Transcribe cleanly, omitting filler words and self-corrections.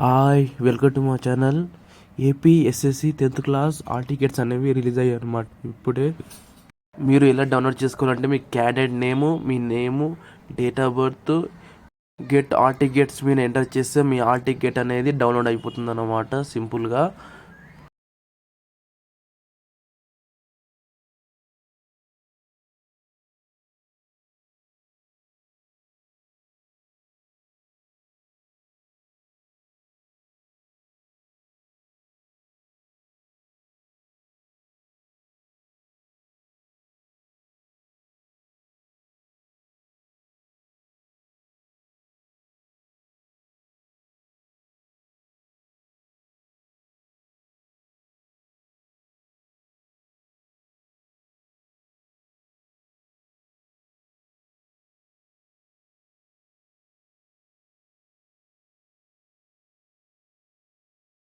Hi welcome to మా channel. AP SSC 10th class hall tickets అనేవి release అయ్యాయి అన్నమాట. ఇప్పుడే మీరు ఎలా డౌన్లోడ్ చేసుకోవాలంటే మీ candidate name, date of birth, get hall tickets మీరు ఎంటర్ చేస్తే మీ ఆల్ టికెట్ అనేది డౌన్లోడ్ అయిపోతుంది అన్నమాట సింపుల్గా.